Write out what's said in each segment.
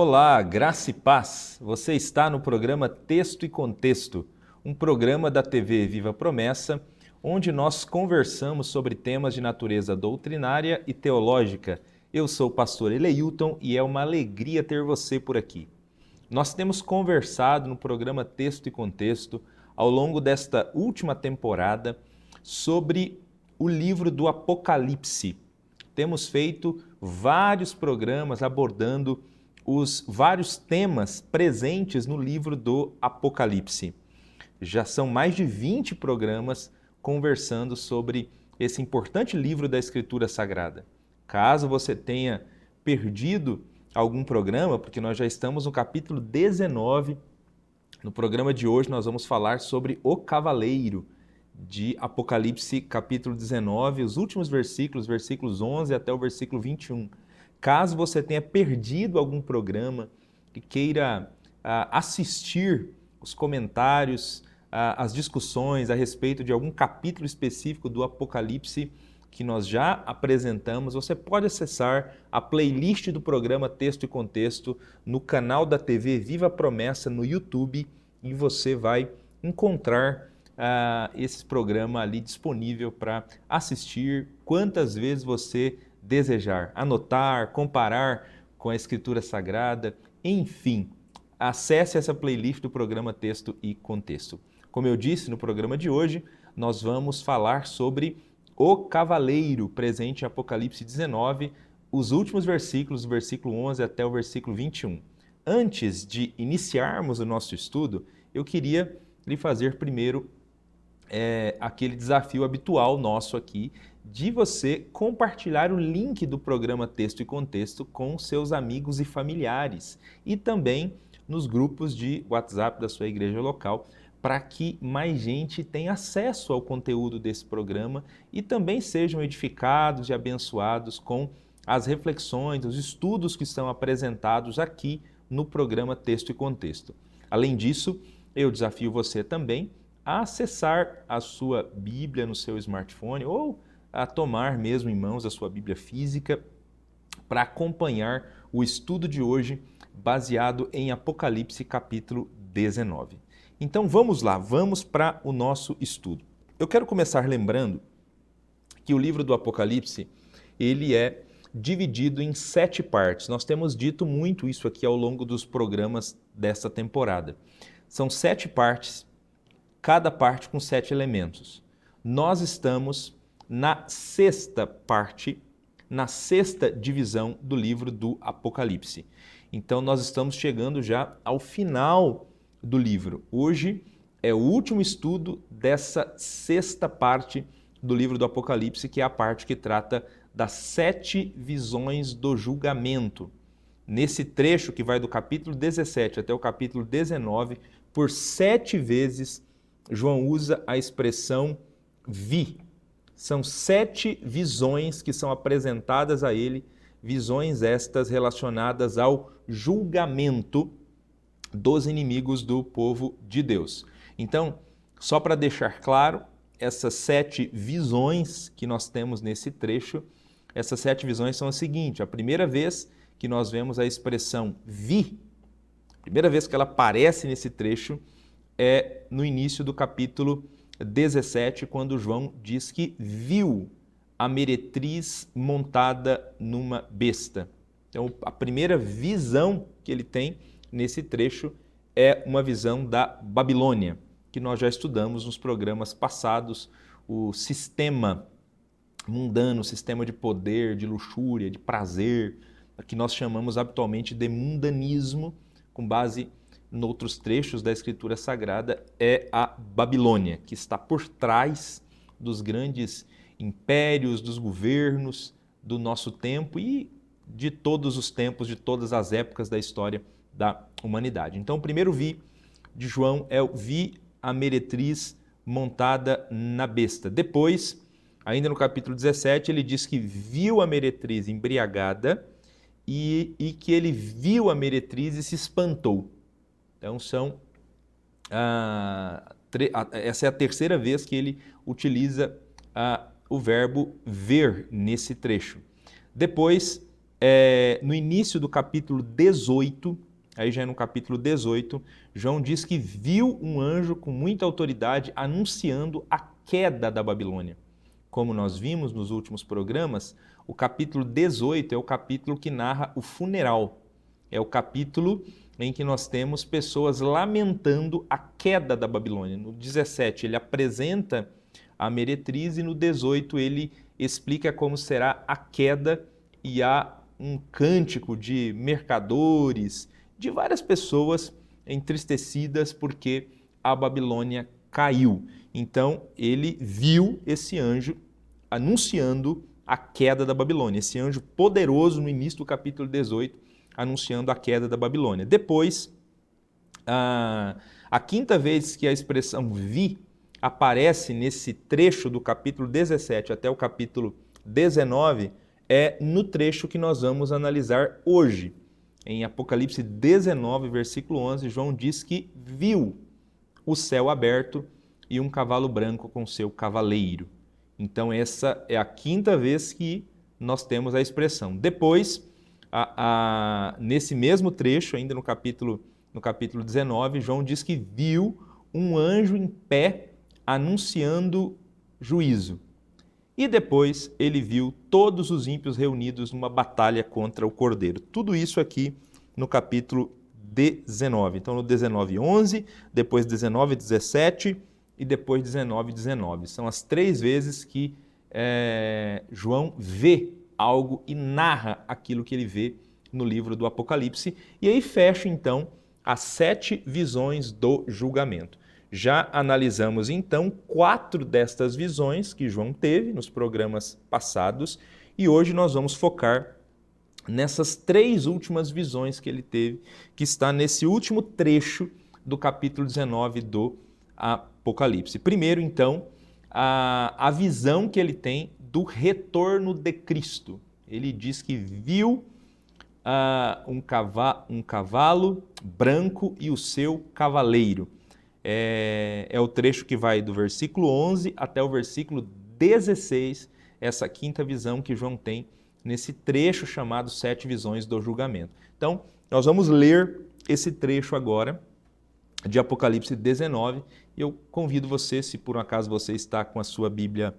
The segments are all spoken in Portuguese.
Olá, graça e paz. Você está no programa Texto e Contexto, um programa da TV Viva Promessa, onde nós conversamos sobre temas de natureza doutrinária e teológica. Eu sou o pastor Eleilton e é uma alegria ter você por aqui. Nós temos conversado no programa Texto e Contexto, ao longo desta última temporada, sobre o livro do Apocalipse. Temos feito vários programas abordando os vários temas presentes no livro do Apocalipse. Já são mais de 20 programas conversando sobre esse importante livro da Escritura Sagrada. Caso você tenha perdido algum programa, porque nós já estamos no capítulo 19, no programa de hoje nós vamos falar sobre o cavaleiro de Apocalipse capítulo 19, os últimos versículos 11 até o versículo 21. Caso você tenha perdido algum programa e queira assistir os comentários, as discussões a respeito de algum capítulo específico do Apocalipse que nós já apresentamos, você pode acessar a playlist do programa Texto e Contexto no canal da TV Viva Promessa no YouTube e você vai encontrar esse programa ali disponível para assistir quantas vezes você desejar, anotar, comparar com a Escritura Sagrada, enfim, acesse essa playlist do programa Texto e Contexto. Como eu disse no programa de hoje, nós vamos falar sobre o cavaleiro presente em Apocalipse 19, os últimos versículos, do versículo 11 até o versículo 21. Antes de iniciarmos o nosso estudo, eu queria lhe fazer primeiro aquele desafio habitual nosso aqui, de você compartilhar o link do programa Texto e Contexto com seus amigos e familiares e também nos grupos de WhatsApp da sua igreja local, para que mais gente tenha acesso ao conteúdo desse programa e também sejam edificados e abençoados com as reflexões, os estudos que são apresentados aqui no programa Texto e Contexto. Além disso, eu desafio você também a acessar a sua Bíblia no seu smartphone ou a tomar mesmo em mãos a sua Bíblia física para acompanhar o estudo de hoje baseado em Apocalipse capítulo 19. Então vamos lá, vamos para o nosso estudo. Eu quero começar lembrando que o livro do Apocalipse, ele é dividido em 7 partes. Nós temos dito muito isso aqui ao longo dos programas desta temporada. São 7 partes, cada parte com 7 elementos. Nós estamos na 6ª parte, na 6ª divisão do livro do Apocalipse. Então nós estamos chegando já ao final do livro. Hoje é o último estudo dessa 6ª parte do livro do Apocalipse, que é a parte que trata das 7 visões do julgamento. Nesse trecho que vai do capítulo 17 até o capítulo 19, por 7 vezes João usa a expressão vi. São 7 visões que são apresentadas a ele, visões estas relacionadas ao julgamento dos inimigos do povo de Deus. Então, só para deixar claro, essas 7 visões que nós temos nesse trecho, essas 7 visões são as seguintes. A primeira vez que nós vemos a expressão vi, a primeira vez que ela aparece nesse trecho é no início do capítulo 17, quando João diz que viu a meretriz montada numa besta. Então, a primeira visão que ele tem nesse trecho é uma visão da Babilônia, que nós já estudamos nos programas passados, o sistema mundano, o sistema de poder, de luxúria, de prazer, que nós chamamos habitualmente de mundanismo, com base em outros trechos da Escritura Sagrada, é a Babilônia, que está por trás dos grandes impérios, dos governos do nosso tempo e de todos os tempos, de todas as épocas da história da humanidade. Então, o primeiro vi de João é o vi a meretriz montada na besta. Depois, ainda no capítulo 17, ele diz que viu a meretriz embriagada e que ele viu a meretriz e se espantou. Então, essa é a terceira vez que ele utiliza o verbo ver nesse trecho. Depois, no início do capítulo 18, aí já é no capítulo 18, João diz que viu um anjo com muita autoridade anunciando a queda da Babilônia. Como nós vimos nos últimos programas, o capítulo 18 é o capítulo que narra o funeral. É o capítulo em que nós temos pessoas lamentando a queda da Babilônia. No 17 ele apresenta a meretriz e no 18 ele explica como será a queda e há um cântico de mercadores, de várias pessoas entristecidas porque a Babilônia caiu. Então ele viu esse anjo anunciando a queda da Babilônia, esse anjo poderoso no início do capítulo 18, anunciando a queda da Babilônia. Depois, a quinta vez que a expressão vi aparece nesse trecho do capítulo 17 até o capítulo 19, é no trecho que nós vamos analisar hoje. Em Apocalipse 19, versículo 11, João diz que viu o céu aberto e um cavalo branco com seu cavaleiro. Então essa é a quinta vez que nós temos a expressão. Depois, nesse mesmo trecho, ainda no capítulo 19, João diz que viu um anjo em pé anunciando juízo. E depois ele viu todos os ímpios reunidos numa batalha contra o Cordeiro. Tudo isso aqui no capítulo 19. Então no 19, 11, depois 19, 17 e depois 19, 19. São as três vezes que João vê algo e narra aquilo que ele vê no livro do Apocalipse. E aí fecha então as 7 visões do julgamento. Já analisamos então 4 destas visões que João teve nos programas passados e hoje nós vamos focar nessas 3 últimas visões que ele teve, que está nesse último trecho do capítulo 19 do Apocalipse. Primeiro, então, a visão que ele tem do retorno de Cristo. Ele diz que viu um cavalo branco e o seu cavaleiro. É o trecho que vai do versículo 11 até o versículo 16, essa quinta visão que João tem nesse trecho chamado 7 visões do julgamento. Então, nós vamos ler esse trecho agora de Apocalipse 19 e eu convido você, se por um acaso você está com a sua Bíblia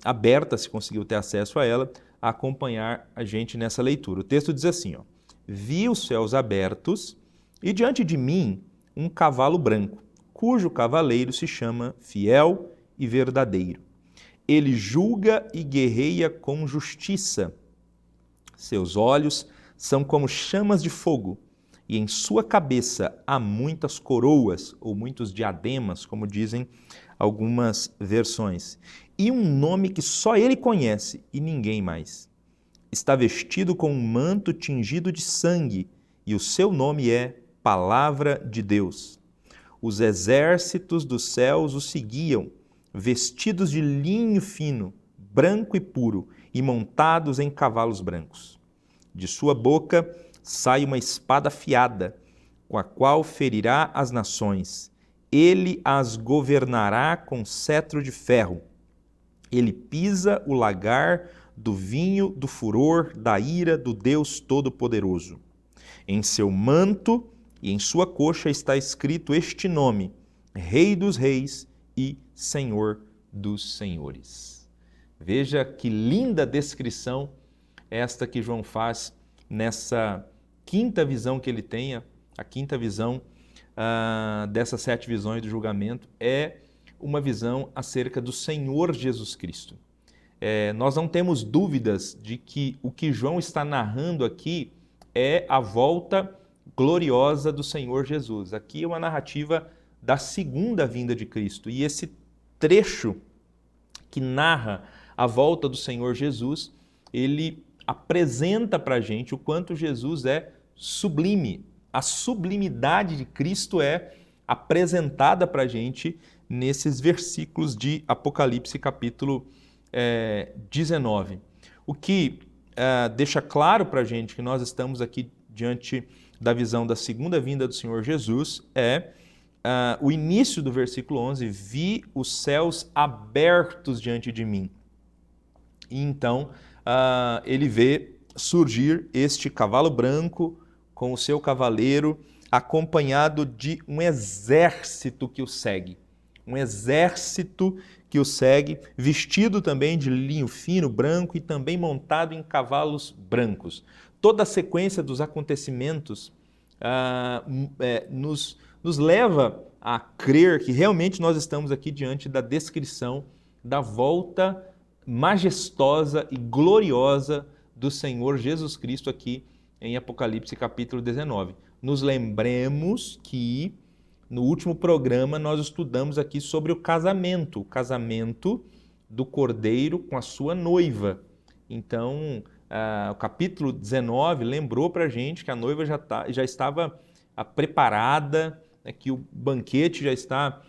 aberta, se conseguiu ter acesso a ela, a acompanhar a gente nessa leitura. O texto diz assim, ó: Vi os céus abertos e diante de mim um cavalo branco, cujo cavaleiro se chama Fiel e Verdadeiro. Ele julga e guerreia com justiça. Seus olhos são como chamas de fogo, e em sua cabeça há muitas coroas, ou muitos diademas, como dizem algumas versões, e um nome que só ele conhece e ninguém mais. Está vestido com um manto tingido de sangue, e o seu nome é Palavra de Deus. Os exércitos dos céus o seguiam, vestidos de linho fino, branco e puro, e montados em cavalos brancos. De sua boca sai uma espada afiada, com a qual ferirá as nações. Ele as governará com cetro de ferro. Ele pisa o lagar do vinho do furor da ira do Deus Todo-Poderoso. Em seu manto e em sua coxa está escrito este nome: Rei dos Reis e Senhor dos Senhores. Veja que linda descrição esta que João faz nessa quinta visão que ele tenha, a quinta visão dessas 7 visões do julgamento, é uma visão acerca do Senhor Jesus Cristo. Nós não temos dúvidas de que o que João está narrando aqui é a volta gloriosa do Senhor Jesus. Aqui é uma narrativa da segunda vinda de Cristo. E esse trecho que narra a volta do Senhor Jesus, ele apresenta para a gente o quanto Jesus é sublime. A sublimidade de Cristo é apresentada para a gente nesses versículos de Apocalipse capítulo 19. O que deixa claro para a gente que nós estamos aqui diante da visão da segunda vinda do Senhor Jesus é o início do versículo 11: Vi os céus abertos diante de mim. E então ele vê surgir este cavalo branco com o seu cavaleiro, acompanhado de um exército que o segue. Um exército que o segue, vestido também de linho fino, branco e também montado em cavalos brancos. Toda a sequência dos acontecimentos nos leva a crer que realmente nós estamos aqui diante da descrição da volta majestosa e gloriosa do Senhor Jesus Cristo aqui em Apocalipse capítulo 19. Nos lembremos que no último programa nós estudamos aqui sobre o casamento do Cordeiro com a sua noiva. Então, o capítulo 19 lembrou para a gente que a noiva já estava preparada, que o banquete já está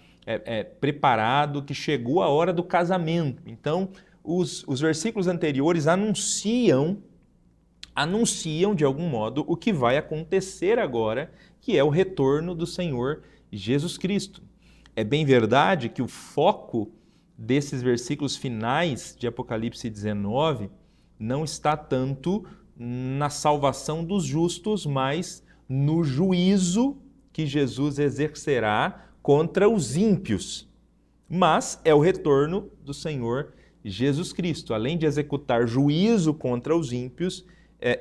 preparado, que chegou a hora do casamento. Então, os versículos anteriores anunciam de algum modo o que vai acontecer agora, que é o retorno do Senhor Jesus Cristo. É bem verdade que o foco desses versículos finais de Apocalipse 19 não está tanto na salvação dos justos, mas no juízo que Jesus exercerá contra os ímpios. Mas é o retorno do Senhor Jesus Cristo. Além de executar juízo contra os ímpios,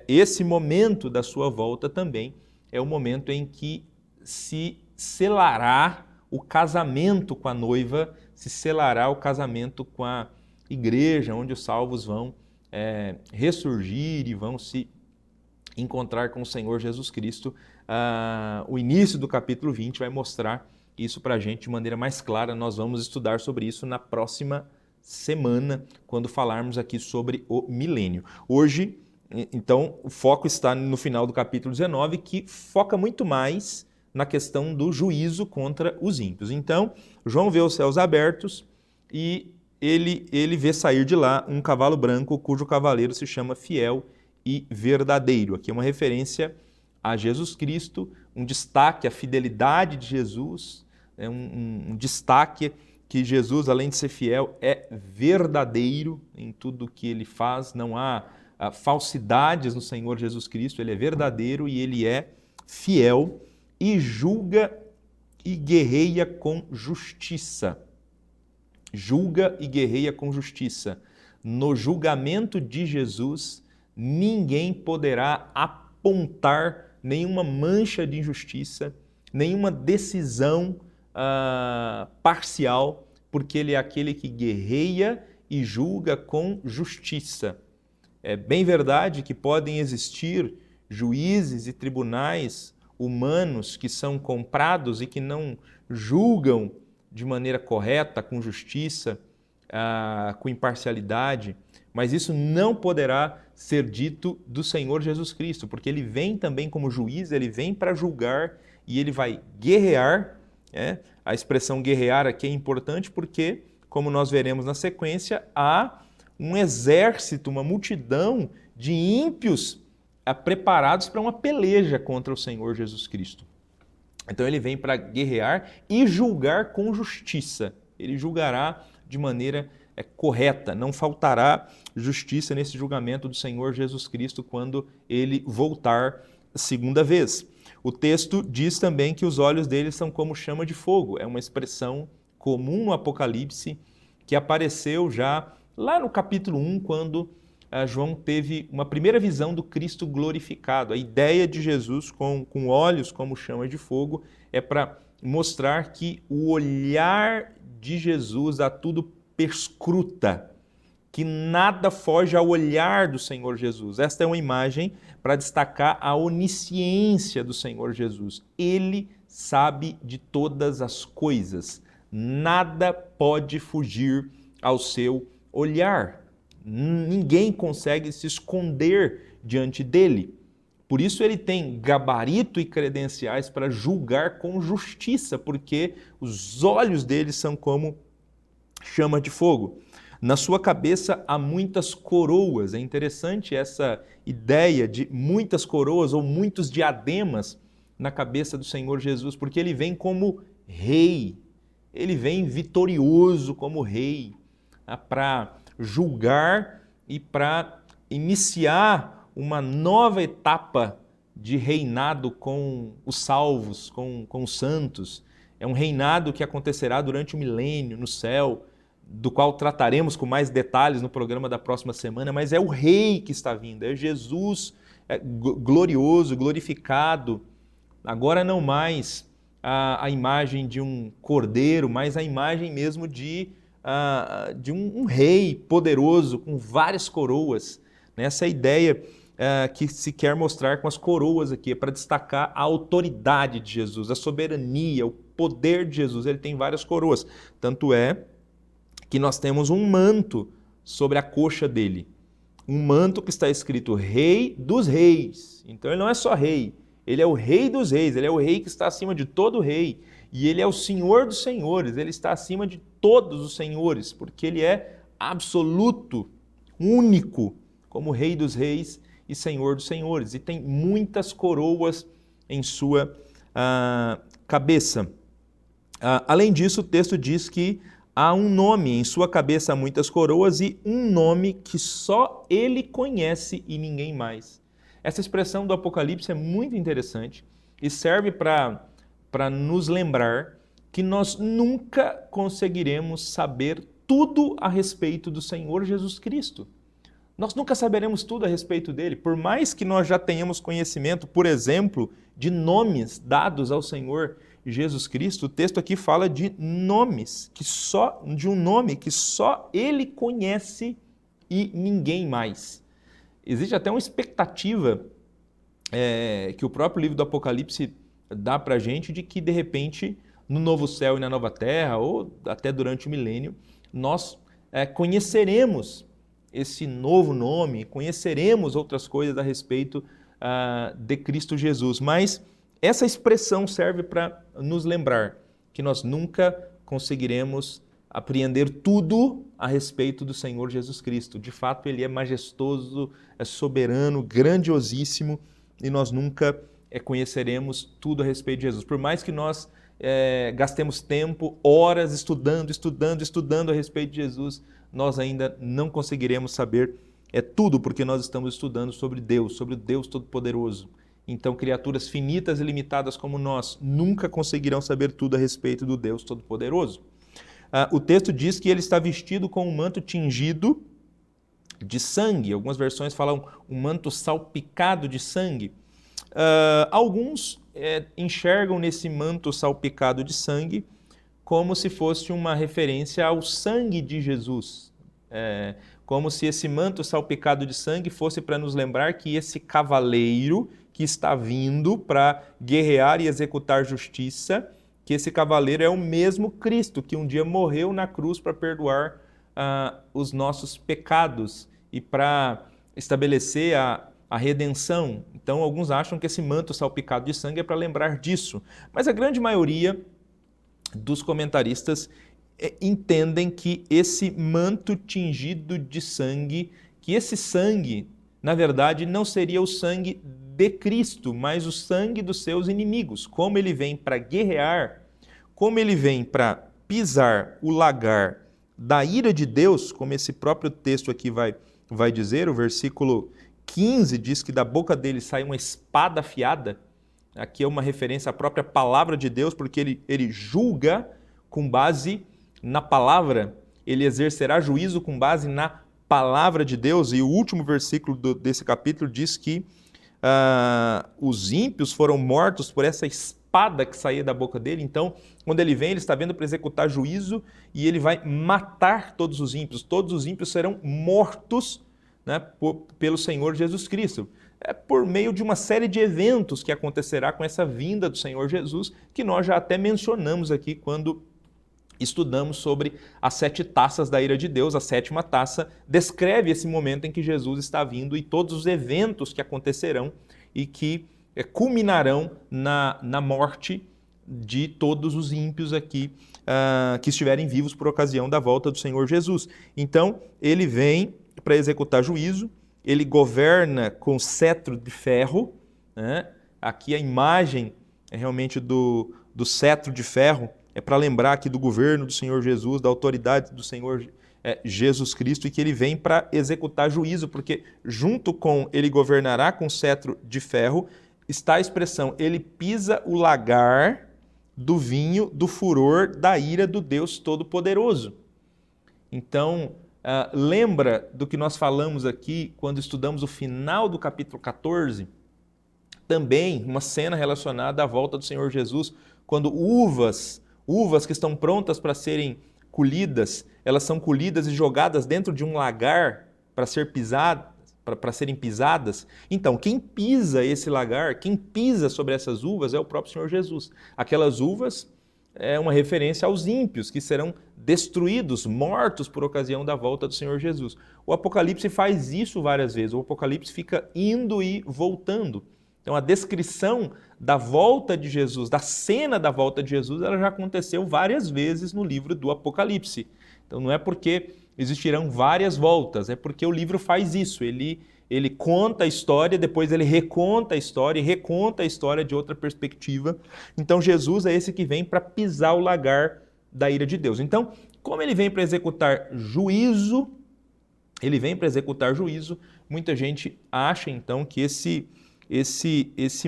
esse momento da sua volta também é o momento em que se selará o casamento com a noiva, se selará o casamento com a igreja, onde os salvos vão ressurgir e vão se encontrar com o Senhor Jesus Cristo. O início do capítulo 20 vai mostrar isso para a gente de maneira mais clara. Nós vamos estudar sobre isso na próxima semana, quando falarmos aqui sobre o milênio. Hoje, então, o foco está no final do capítulo 19, que foca muito mais na questão do juízo contra os ímpios. Então, João vê os céus abertos e ele vê sair de lá um cavalo branco, cujo cavaleiro se chama Fiel e Verdadeiro. Aqui é uma referência a Jesus Cristo, um destaque à fidelidade de Jesus, um destaque que Jesus, além de ser fiel, é verdadeiro em tudo que ele faz. Não há falsidades no Senhor Jesus Cristo, ele é verdadeiro e ele é fiel e julga e guerreia com justiça. Julga e guerreia com justiça. No julgamento de Jesus, ninguém poderá apontar nenhuma mancha de injustiça, nenhuma decisão parcial, porque ele é aquele que guerreia e julga com justiça. É bem verdade que podem existir juízes e tribunais humanos que são comprados e que não julgam de maneira correta, com justiça, com imparcialidade, mas isso não poderá ser dito do Senhor Jesus Cristo, porque ele vem também como juiz, ele vem para julgar e ele vai guerrear. A expressão guerrear aqui é importante porque, como nós veremos na sequência, há um exército, uma multidão de ímpios preparados para uma peleja contra o Senhor Jesus Cristo. Então ele vem para guerrear e julgar com justiça. Ele julgará de maneira correta, não faltará justiça nesse julgamento do Senhor Jesus Cristo quando ele voltar segunda vez. O texto diz também que os olhos dele são como chama de fogo. É uma expressão comum no Apocalipse que apareceu já lá no capítulo 1, quando João teve uma primeira visão do Cristo glorificado. A ideia de Jesus com olhos como chama de fogo é para mostrar que o olhar de Jesus a tudo perscruta, que nada foge ao olhar do Senhor Jesus. Esta é uma imagem para destacar a onisciência do Senhor Jesus. Ele sabe de todas as coisas. Nada pode fugir ao seu olhar. Ninguém consegue se esconder diante dele. Por isso ele tem gabarito e credenciais para julgar com justiça, porque os olhos dele são como chama de fogo. Na sua cabeça há muitas coroas. É interessante essa ideia de muitas coroas ou muitos diademas na cabeça do Senhor Jesus, porque ele vem como rei. Ele vem vitorioso como rei, para julgar e para iniciar uma nova etapa de reinado com os salvos, com os santos. É um reinado que acontecerá durante o milênio no céu, do qual trataremos com mais detalhes no programa da próxima semana, mas é o rei que está vindo, é Jesus glorioso, glorificado. Agora não mais a imagem de um cordeiro, mas a imagem mesmo de um rei poderoso com várias coroas. Essa ideia que se quer mostrar com as coroas aqui é para destacar a autoridade de Jesus, a soberania, o poder de Jesus. Ele tem várias coroas, tanto é que nós temos um manto sobre a coxa dele, um manto que está escrito Rei dos Reis. Então ele não é só rei, ele é o Rei dos Reis, ele é o rei que está acima de todo rei, e ele é o Senhor dos Senhores, ele está acima de todos os senhores, porque ele é absoluto, único, como Rei dos Reis e Senhor dos Senhores, e tem muitas coroas em sua cabeça. Além disso, o texto diz que há um nome, em sua cabeça há muitas coroas, e um nome que só ele conhece e ninguém mais. Essa expressão do Apocalipse é muito interessante e serve para nos lembrar que nós nunca conseguiremos saber tudo a respeito do Senhor Jesus Cristo. Nós nunca saberemos tudo a respeito dele, por mais que nós já tenhamos conhecimento, por exemplo, de nomes dados ao Senhor Jesus Cristo. O texto aqui fala de nomes, de um nome que só ele conhece e ninguém mais. Existe até uma expectativa que o próprio livro do Apocalipse dá para a gente de que, de repente, no novo céu e na nova terra, ou até durante o milênio, nós conheceremos esse novo nome, conheceremos outras coisas a respeito de Cristo Jesus. Mas essa expressão serve para nos lembrar que nós nunca conseguiremos apreender tudo a respeito do Senhor Jesus Cristo. De fato, ele é majestoso, é soberano, grandiosíssimo, e nós nunca conheceremos tudo a respeito de Jesus. Por mais que nós gastemos tempo, horas estudando a respeito de Jesus, nós ainda não conseguiremos saber tudo, porque nós estamos estudando sobre o Deus Todo-Poderoso. Então, criaturas finitas e limitadas como nós nunca conseguirão saber tudo a respeito do Deus Todo-Poderoso. O texto diz que ele está vestido com um manto tingido de sangue. Algumas versões falam um manto salpicado de sangue. Alguns enxergam nesse manto salpicado de sangue como se fosse uma referência ao sangue de Jesus. Como se esse manto salpicado de sangue fosse para nos lembrar que esse cavaleiro que está vindo para guerrear e executar justiça, que esse cavaleiro é o mesmo Cristo que um dia morreu na cruz para perdoar os nossos pecados e para estabelecer a redenção. Então, alguns acham que esse manto salpicado de sangue é para lembrar disso. Mas a grande maioria dos comentaristas entendem que esse manto tingido de sangue, que esse sangue, na verdade, não seria o sangue de Cristo, mas o sangue dos seus inimigos. Como ele vem para guerrear, como ele vem para pisar o lagar da ira de Deus, como esse próprio texto aqui vai dizer, o versículo 15 diz que da boca dele sai uma espada afiada. Aqui é uma referência à própria palavra de Deus, porque ele julga com base na palavra, ele exercerá juízo com base na palavra de Deus. E o último versículo desse capítulo diz que os ímpios foram mortos por essa espada que saía da boca dele. Então, quando ele vem, ele está vendo para executar juízo e ele vai matar todos os ímpios. Todos os ímpios serão mortos, né, pelo Senhor Jesus Cristo. Por meio de uma série de eventos que acontecerá com essa vinda do Senhor Jesus, que nós já até mencionamos aqui quando estudamos sobre as 7 taças da ira de Deus. A 7ª taça descreve esse momento em que Jesus está vindo e todos os eventos que acontecerão e que culminarão na morte de todos os ímpios aqui que estiverem vivos por ocasião da volta do Senhor Jesus. Então, ele vem para executar juízo, ele governa com cetro de ferro, né? Aqui a imagem realmente do cetro de ferro, é para lembrar aqui do governo do Senhor Jesus, da autoridade do Senhor Jesus Cristo, e que ele vem para executar juízo, porque junto com ele governará com cetro de ferro, está a expressão, ele pisa o lagar do vinho, do furor, da ira do Deus Todo-Poderoso. Então, lembra do que nós falamos aqui quando estudamos o final do capítulo 14? Também uma cena relacionada à volta do Senhor Jesus, quando uvas que estão prontas para serem colhidas, elas são colhidas e jogadas dentro de um lagar para serem pisadas. Então, quem pisa esse lagar, quem pisa sobre essas uvas é o próprio Senhor Jesus. Aquelas uvas é uma referência aos ímpios que serão destruídos, mortos por ocasião da volta do Senhor Jesus. O Apocalipse faz isso várias vezes. O Apocalipse fica indo e voltando. Então, a descrição da volta de Jesus, da cena da volta de Jesus, ela já aconteceu várias vezes no livro do Apocalipse. Então, não é porque existirão várias voltas, é porque o livro faz isso. Ele conta a história, depois ele reconta a história e reconta a história de outra perspectiva. Então, Jesus é esse que vem para pisar o lagar da ira de Deus. Então, como ele vem para executar juízo, muita gente acha, então, que esse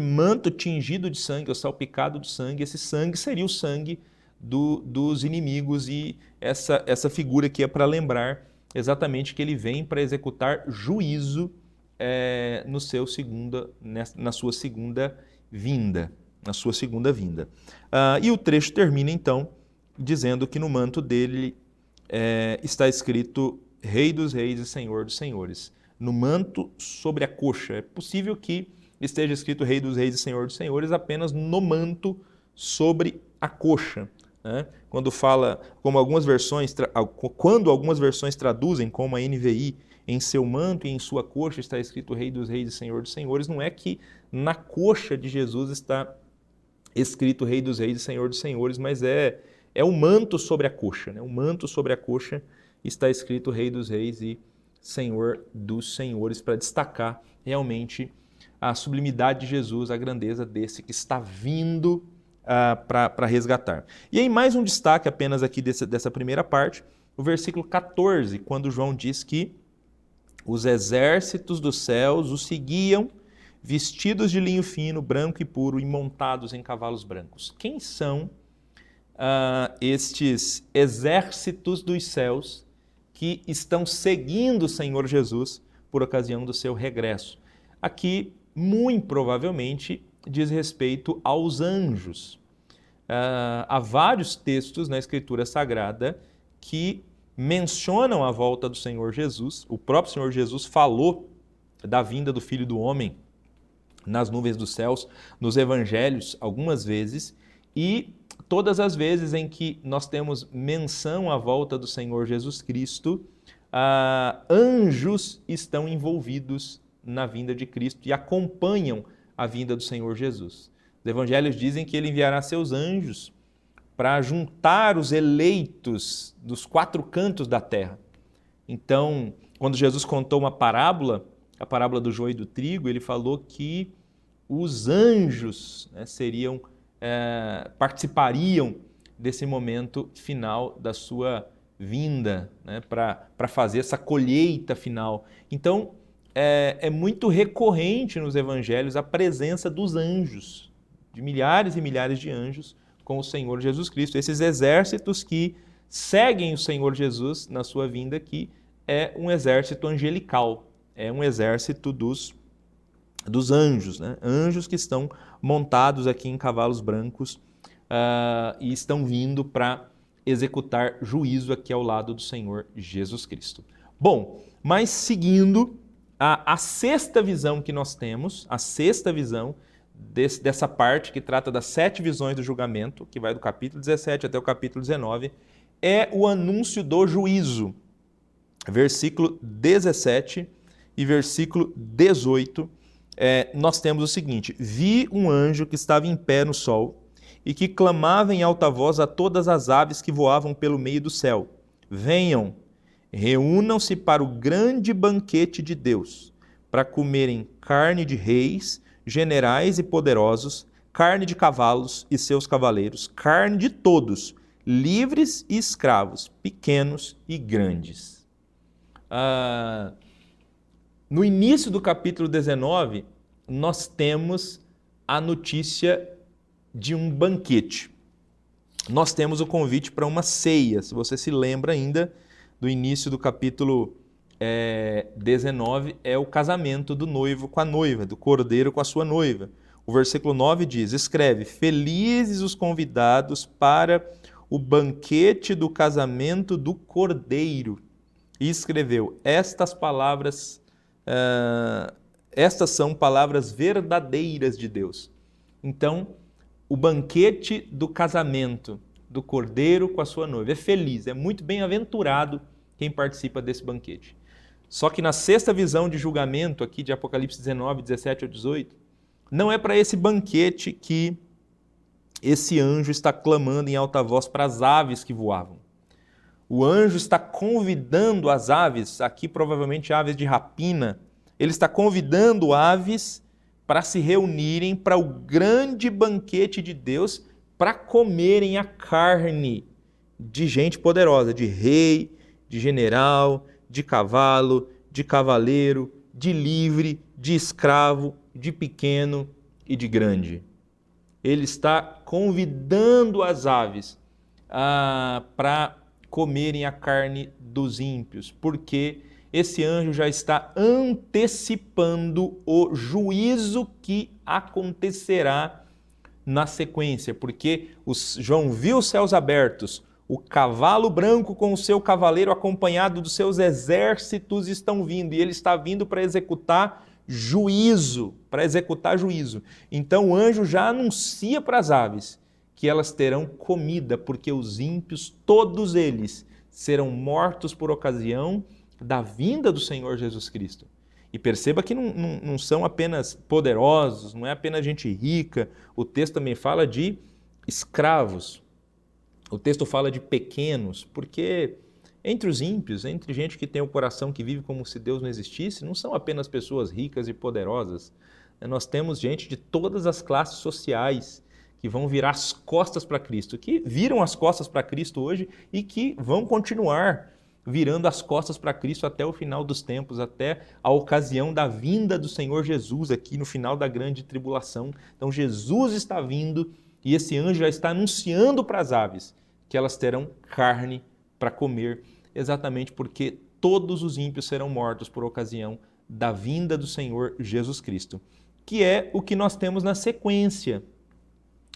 manto tingido de sangue, ou salpicado de sangue, esse sangue seria o sangue dos inimigos, e essa figura aqui é para lembrar exatamente que ele vem para executar juízo na sua segunda vinda. E o trecho termina então dizendo que no manto dele está escrito Rei dos Reis e Senhor dos Senhores. No manto sobre a coxa. É possível que esteja escrito Rei dos Reis e Senhor dos Senhores apenas no manto sobre a coxa. Né? Quando algumas versões traduzem, como a NVI, em seu manto e em sua coxa está escrito Rei dos Reis e Senhor dos Senhores, não é que na coxa de Jesus está escrito Rei dos Reis e Senhor dos Senhores, mas é o manto sobre a coxa. Né? O manto sobre a coxa está escrito Rei dos Reis e Senhor dos Senhores, para destacar realmente a sublimidade de Jesus, a grandeza desse que está vindo para resgatar. E aí mais um destaque apenas aqui dessa primeira parte, o versículo 14, quando João diz que os exércitos dos céus o seguiam, vestidos de linho fino, branco e puro, e montados em cavalos brancos. Quem são estes exércitos dos céus que estão seguindo o Senhor Jesus por ocasião do seu regresso? Aqui, muito provavelmente, diz respeito aos anjos. Há vários textos na Escritura Sagrada que mencionam a volta do Senhor Jesus. O próprio Senhor Jesus falou da vinda do Filho do Homem nas nuvens dos céus, nos evangelhos, algumas vezes, e todas as vezes em que nós temos menção à volta do Senhor Jesus Cristo, anjos estão envolvidos na vinda de Cristo e acompanham a vinda do Senhor Jesus. Os evangelhos dizem que ele enviará seus anjos para juntar os eleitos dos quatro cantos da terra. Então, quando Jesus contou uma parábola, a parábola do joio e do trigo, ele falou que os anjos participariam desse momento final da sua vinda, né, para fazer essa colheita final. Então, é muito recorrente nos evangelhos a presença dos anjos, de milhares e milhares de anjos com o Senhor Jesus Cristo. Esses exércitos que seguem o Senhor Jesus na sua vinda, que é um exército angelical, é um exército dos anjos, né? Anjos que estão montados aqui em cavalos brancos e estão vindo para executar juízo aqui ao lado do Senhor Jesus Cristo. Bom, mas seguindo, a sexta visão que nós temos, a sexta visão dessa parte que trata das 7 visões do julgamento, que vai do capítulo 17 até o capítulo 19, é o anúncio do juízo. Versículo 17 e versículo 18, nós temos o seguinte: vi um anjo que estava em pé no sol e que clamava em alta voz a todas as aves que voavam pelo meio do céu: venham, reúnam-se para o grande banquete de Deus, para comerem carne de reis, generais e poderosos, carne de cavalos e seus cavaleiros, carne de todos, livres e escravos, pequenos e grandes. No início do capítulo 19, nós temos a notícia de um banquete. Nós temos o convite para uma ceia, se você se lembra ainda do início do capítulo 19, é o casamento do noivo com a noiva, do cordeiro com a sua noiva. O versículo 9 diz, escreve, felizes os convidados para o banquete do casamento do cordeiro. E escreveu, estas são palavras verdadeiras de Deus. Então, o banquete do casamento do cordeiro com a sua noiva é feliz, é muito bem-aventurado quem participa desse banquete. Só que na sexta visão de julgamento, aqui de Apocalipse 19, 17 ao 18, não é para esse banquete que esse anjo está clamando em alta voz para as aves que voavam. O anjo está convidando as aves, aqui provavelmente aves de rapina, ele está convidando aves para se reunirem para o grande banquete de Deus, para comerem a carne de gente poderosa, de rei, de general, de cavalo, de cavaleiro, de livre, de escravo, de pequeno e de grande. Ele está convidando as aves para comerem a carne dos ímpios, porque esse anjo já está antecipando o juízo que acontecerá na sequência, porque João viu os céus abertos, o cavalo branco com o seu cavaleiro acompanhado dos seus exércitos estão vindo, e ele está vindo para executar juízo, Então o anjo já anuncia para as aves que elas terão comida, porque os ímpios, todos eles, serão mortos por ocasião da vinda do Senhor Jesus Cristo. E perceba que não são apenas poderosos, não é apenas gente rica, o texto também fala de escravos, o texto fala de pequenos, porque entre os ímpios, entre gente que tem o coração que vive como se Deus não existisse, não são apenas pessoas ricas e poderosas. Nós temos gente de todas as classes sociais que vão virar as costas para Cristo, que viram as costas para Cristo hoje e que vão continuar virando as costas para Cristo até o final dos tempos, até a ocasião da vinda do Senhor Jesus aqui no final da grande tribulação. Então Jesus está vindo e esse anjo já está anunciando para as aves que elas terão carne para comer, exatamente porque todos os ímpios serão mortos por ocasião da vinda do Senhor Jesus Cristo, que é o que nós temos na sequência.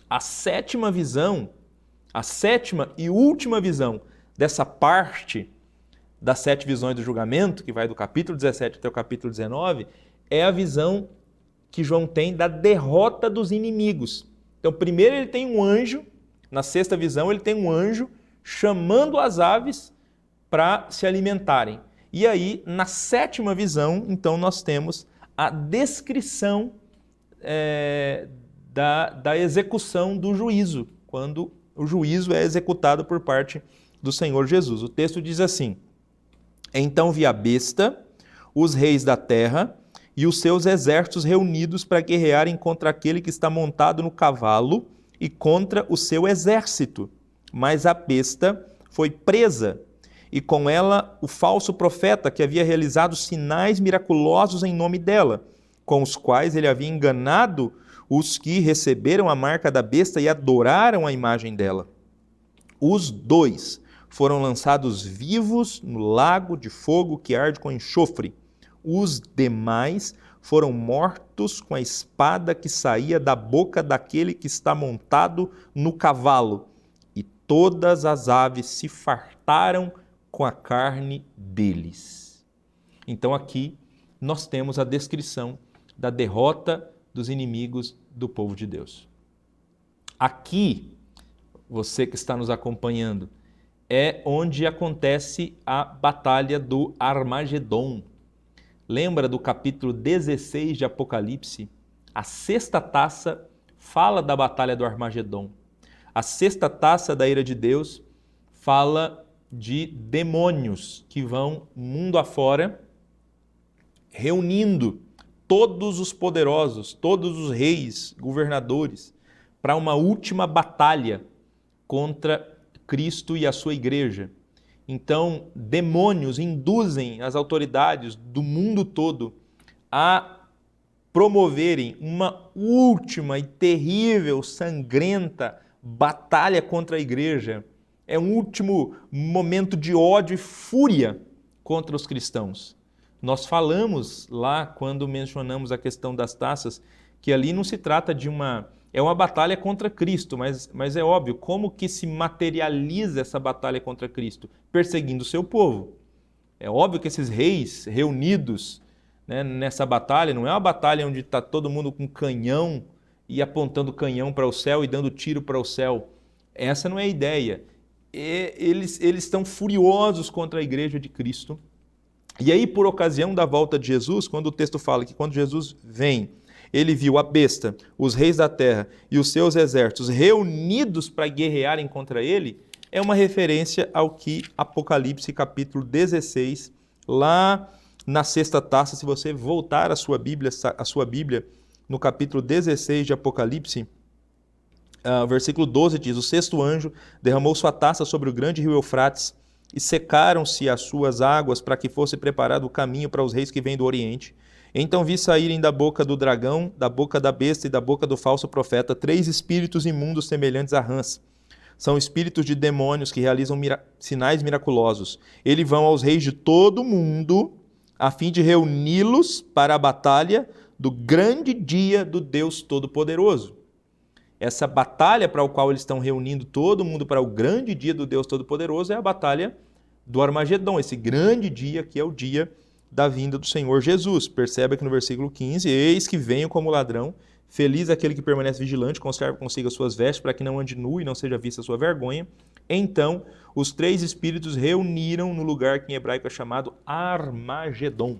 A sétima visão, a sétima e última visão dessa parte das 7 visões do julgamento, que vai do capítulo 17 até o capítulo 19, é a visão que João tem da derrota dos inimigos. Então, primeiro ele tem um anjo, na sexta visão ele tem um anjo chamando as aves para se alimentarem. E aí, na sétima visão, então, nós temos a descrição da execução do juízo, quando o juízo é executado por parte do Senhor Jesus. O texto diz assim, então vi a besta, os reis da terra e os seus exércitos reunidos para guerrearem contra aquele que está montado no cavalo e contra o seu exército. Mas a besta foi presa, e com ela o falso profeta que havia realizado sinais miraculosos em nome dela, com os quais ele havia enganado os que receberam a marca da besta e adoraram a imagem dela. Os 2 foram lançados vivos no lago de fogo que arde com enxofre. Os demais foram mortos com a espada que saía da boca daquele que está montado no cavalo. E todas as aves se fartaram com a carne deles. Então aqui nós temos a descrição da derrota dos inimigos do povo de Deus. Aqui, você que está nos acompanhando, é onde acontece a batalha do Armagedon. Lembra do capítulo 16 de Apocalipse? A sexta taça fala da batalha do Armagedon. A sexta taça da ira de Deus fala de demônios que vão mundo afora, reunindo todos os poderosos, todos os reis, governadores, para uma última batalha contra Cristo e a sua igreja. Então, demônios induzem as autoridades do mundo todo a promoverem uma última e terrível, sangrenta batalha contra a igreja. É um último momento de ódio e fúria contra os cristãos. Nós falamos lá, quando mencionamos a questão das taças, que ali não se trata de é uma batalha contra Cristo, mas é óbvio, como que se materializa essa batalha contra Cristo? Perseguindo o seu povo. É óbvio que esses reis reunidos, né, nessa batalha, não é uma batalha onde está todo mundo com canhão e apontando canhão para o céu e dando tiro para o céu. Essa não é a ideia. Eles estão furiosos contra a igreja de Cristo. E aí, por ocasião da volta de Jesus, quando o texto fala que quando Jesus vem, ele viu a besta, os reis da terra e os seus exércitos reunidos para guerrearem contra ele, é uma referência ao que Apocalipse capítulo 16, lá na sexta taça, se você voltar a sua Bíblia no capítulo 16 de Apocalipse, versículo 12 diz: o sexto anjo derramou sua taça sobre o grande rio Eufrates e secaram-se as suas águas para que fosse preparado o caminho para os reis que vêm do Oriente. Então vi saírem da boca do dragão, da boca da besta e da boca do falso profeta 3 espíritos imundos semelhantes a rãs. São espíritos de demônios que realizam sinais miraculosos. Eles vão aos reis de todo o mundo a fim de reuni-los para a batalha do grande dia do Deus Todo-Poderoso. Essa batalha para a qual eles estão reunindo todo mundo para o grande dia do Deus Todo-Poderoso é a batalha do Armagedon, esse grande dia que é o dia da vinda do Senhor Jesus. Percebe aqui no versículo 15, eis que venho como ladrão, feliz aquele que permanece vigilante, conserva consigo as suas vestes, para que não ande nu e não seja vista a sua vergonha. Então, os 3 espíritos reuniram no lugar que em hebraico é chamado Armagedon.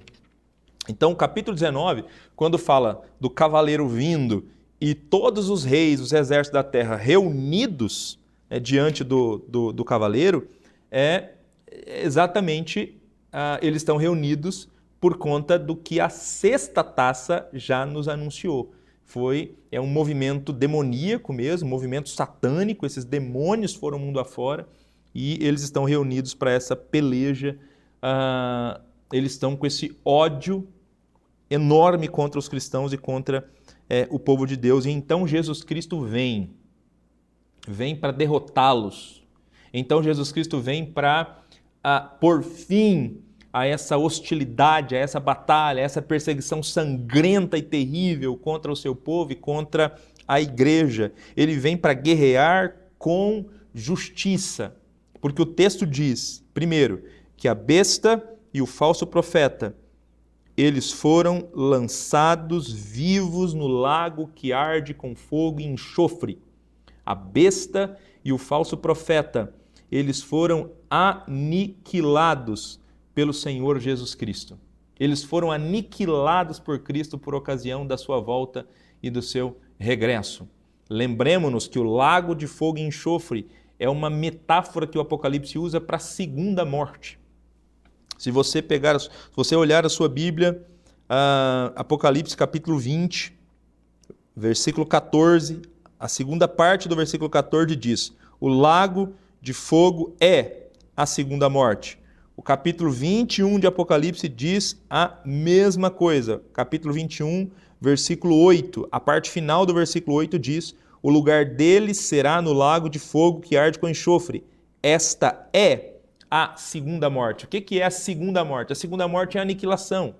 Então, o capítulo 19, quando fala do cavaleiro vindo e todos os reis, os exércitos da terra reunidos, né, diante do cavaleiro, é exatamente, eles estão reunidos por conta do que a sexta taça já nos anunciou. É um movimento demoníaco mesmo, um movimento satânico, esses demônios foram mundo afora e eles estão reunidos para essa peleja, eles estão com esse ódio enorme contra os cristãos e contra o povo de Deus. E então Jesus Cristo vem para derrotá-los. Então Jesus Cristo vem para pôr fim a essa hostilidade, a essa batalha, a essa perseguição sangrenta e terrível contra o seu povo e contra a igreja. Ele vem para guerrear com justiça, porque o texto diz, primeiro, que a besta e o falso profeta, eles foram lançados vivos no lago que arde com fogo e enxofre. A besta e o falso profeta, eles foram aniquilados pelo Senhor Jesus Cristo. Eles foram aniquilados por Cristo por ocasião da sua volta e do seu regresso. Lembremos-nos que o lago de fogo e enxofre é uma metáfora que o Apocalipse usa para a segunda morte. Se você olhar a sua Bíblia, Apocalipse capítulo 20, versículo 14, a segunda parte do versículo 14 diz: o lago de fogo é a segunda morte. O capítulo 21 de Apocalipse diz a mesma coisa. Capítulo 21, versículo 8, a parte final do versículo 8 diz: o lugar deles será no lago de fogo que arde com enxofre. Esta é a segunda morte. O que é a segunda morte? A segunda morte é a aniquilação.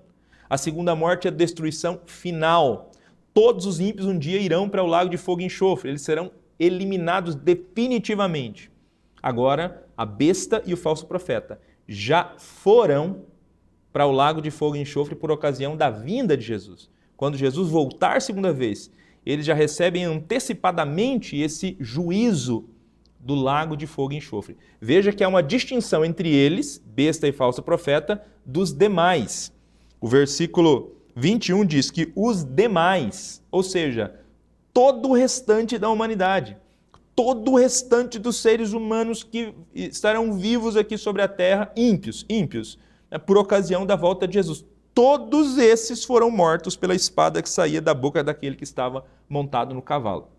A segunda morte é a destruição final. Todos os ímpios um dia irão para o lago de fogo e enxofre. Eles serão eliminados definitivamente. Agora, a besta e o falso profeta já foram para o lago de fogo e enxofre por ocasião da vinda de Jesus. Quando Jesus voltar segunda vez, eles já recebem antecipadamente esse juízo do lago de fogo e enxofre. Veja que há uma distinção entre eles, besta e falso profeta, dos demais. O versículo 21 diz que os demais, ou seja, todo o restante da humanidade, todo o restante dos seres humanos que estarão vivos aqui sobre a terra, ímpios, né, por ocasião da volta de Jesus. Todos esses foram mortos pela espada que saía da boca daquele que estava montado no cavalo.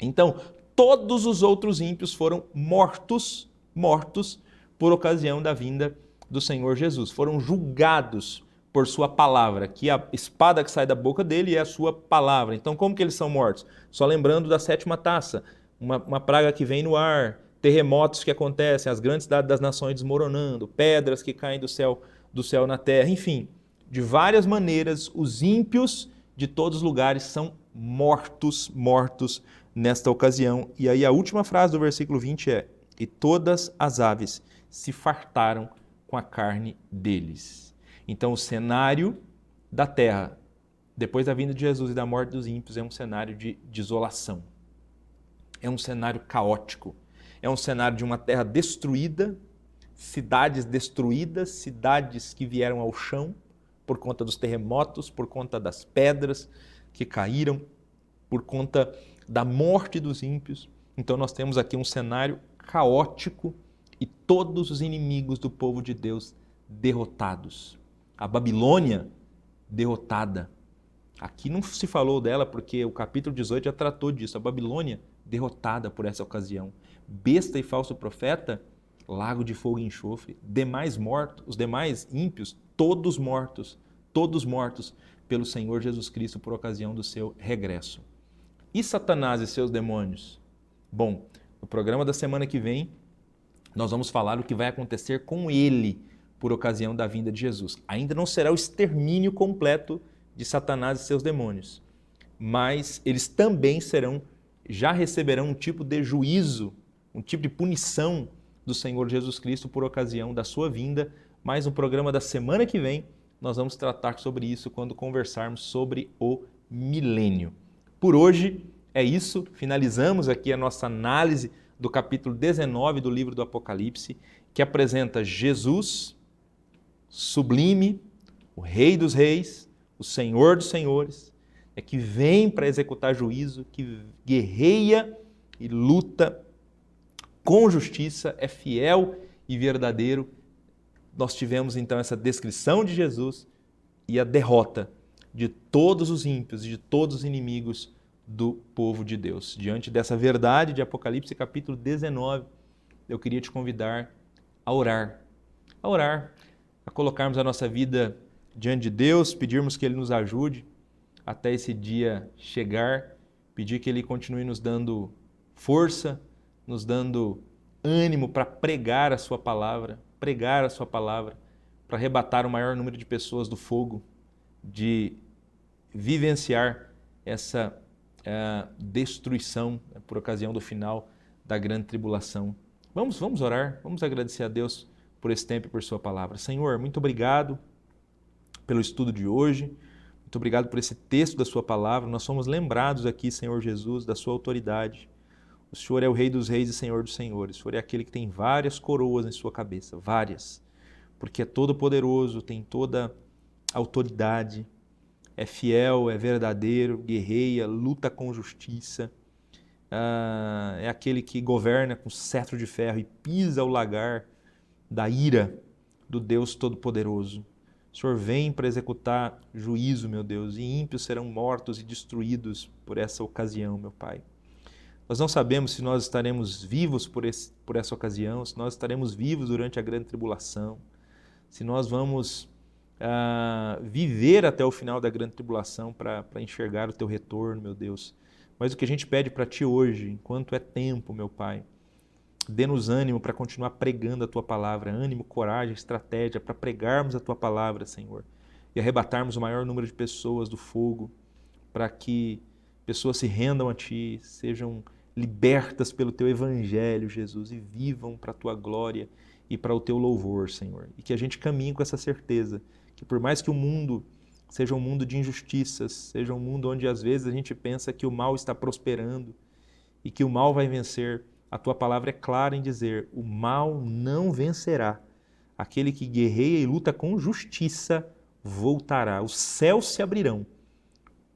Então, todos os outros ímpios foram mortos por ocasião da vinda do Senhor Jesus. Foram julgados por sua palavra, que a espada que sai da boca dele é a sua palavra. Então, como que eles são mortos? Só lembrando da 7ª taça, uma praga que vem no ar, terremotos que acontecem, as grandes cidades das nações desmoronando, pedras que caem do céu na terra, enfim. De várias maneiras, os ímpios de todos os lugares são mortos nesta ocasião. E aí a última frase do versículo 20 é: e todas as aves se fartaram com a carne deles. Então o cenário da terra, depois da vinda de Jesus e da morte dos ímpios, é um cenário de desolação. É um cenário caótico. É um cenário de uma terra destruída, cidades destruídas, cidades que vieram ao chão por conta dos terremotos, por conta das pedras que caíram, por conta da morte dos ímpios. Então nós temos aqui um cenário caótico e todos os inimigos do povo de Deus derrotados. A Babilônia derrotada. Aqui não se falou dela porque o capítulo 18 já tratou disso. A Babilônia derrotada por essa ocasião. Besta e falso profeta, lago de fogo e enxofre. Demais mortos, os demais ímpios, todos mortos pelo Senhor Jesus Cristo por ocasião do seu regresso. E Satanás e seus demônios? Bom, no programa da semana que vem, nós vamos falar o que vai acontecer com ele por ocasião da vinda de Jesus. Ainda não será o extermínio completo de Satanás e seus demônios, mas eles também já receberão um tipo de juízo, um tipo de punição do Senhor Jesus Cristo por ocasião da sua vinda. Mas no programa da semana que vem, nós vamos tratar sobre isso quando conversarmos sobre o milênio. Por hoje é isso, finalizamos aqui a nossa análise do capítulo 19 do livro do Apocalipse, que apresenta Jesus, sublime, o Rei dos Reis, o Senhor dos Senhores, que vem para executar juízo, que guerreia e luta com justiça, é fiel e verdadeiro. Nós tivemos então essa descrição de Jesus e a derrota de todos os ímpios e de todos os inimigos do povo de Deus. Diante dessa verdade de Apocalipse capítulo 19, eu queria te convidar a orar, a colocarmos a nossa vida diante de Deus, pedirmos que Ele nos ajude até esse dia chegar, pedir que Ele continue nos dando força, nos dando ânimo para pregar a Sua palavra, para arrebatar o maior número de pessoas do fogo, de vivenciar essa destruição por ocasião do final da grande tribulação. Vamos orar, vamos agradecer a Deus por esse tempo e por Sua palavra. Senhor, muito obrigado pelo estudo de hoje, muito obrigado por esse texto da Sua palavra. Nós somos lembrados aqui, Senhor Jesus, da Sua autoridade. O Senhor é o Rei dos Reis e Senhor dos Senhores. O Senhor é aquele que tem várias coroas em sua cabeça, várias, porque é todo poderoso, tem toda autoridade, é fiel, é verdadeiro, guerreia, luta com justiça, é aquele que governa com cetro de ferro e pisa o lagar da ira do Deus Todo-Poderoso. O Senhor vem para executar juízo, meu Deus, e ímpios serão mortos e destruídos por essa ocasião, meu Pai. Nós não sabemos se nós estaremos vivos por essa ocasião, se nós estaremos vivos durante a grande tribulação, se nós vamos viver até o final da grande tribulação para enxergar o Teu retorno, meu Deus. Mas o que a gente pede para Ti hoje, enquanto é tempo, meu Pai, dê-nos ânimo para continuar pregando a Tua palavra, ânimo, coragem, estratégia para pregarmos a Tua palavra, Senhor, e arrebatarmos o maior número de pessoas do fogo, para que pessoas se rendam a Ti, sejam libertas pelo Teu Evangelho, Jesus, e vivam para a Tua glória e para o Teu louvor, Senhor. E que a gente caminhe com essa certeza, que por mais que o mundo seja um mundo de injustiças, seja um mundo onde às vezes a gente pensa que o mal está prosperando e que o mal vai vencer, a Tua palavra é clara em dizer: o mal não vencerá. Aquele que guerreia e luta com justiça voltará. Os céus se abrirão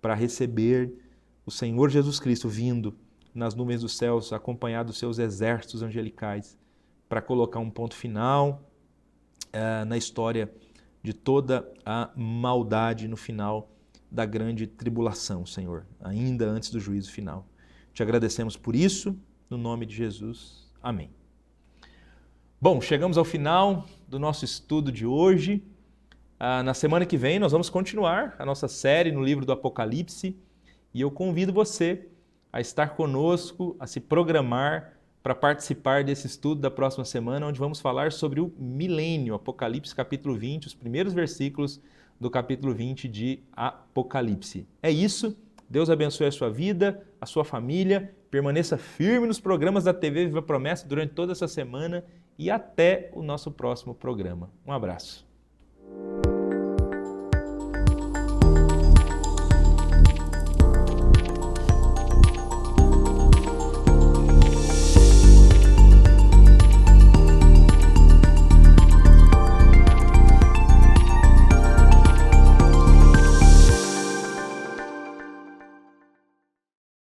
para receber o Senhor Jesus Cristo vindo nas nuvens dos céus, acompanhado dos seus exércitos angelicais, para colocar um ponto final na história de toda a maldade no final da grande tribulação, Senhor, ainda antes do juízo final. Te agradecemos por isso, no nome de Jesus. Amém. Bom, chegamos ao final do nosso estudo de hoje. Na semana que vem nós vamos continuar a nossa série no livro do Apocalipse e eu convido você a estar conosco, a se programar para participar desse estudo da próxima semana, onde vamos falar sobre o milênio, Apocalipse capítulo 20, os primeiros versículos do capítulo 20 de Apocalipse. É isso, Deus abençoe a sua vida, a sua família, permaneça firme nos programas da TV Viva Promessa durante toda essa semana e até o nosso próximo programa. Um abraço.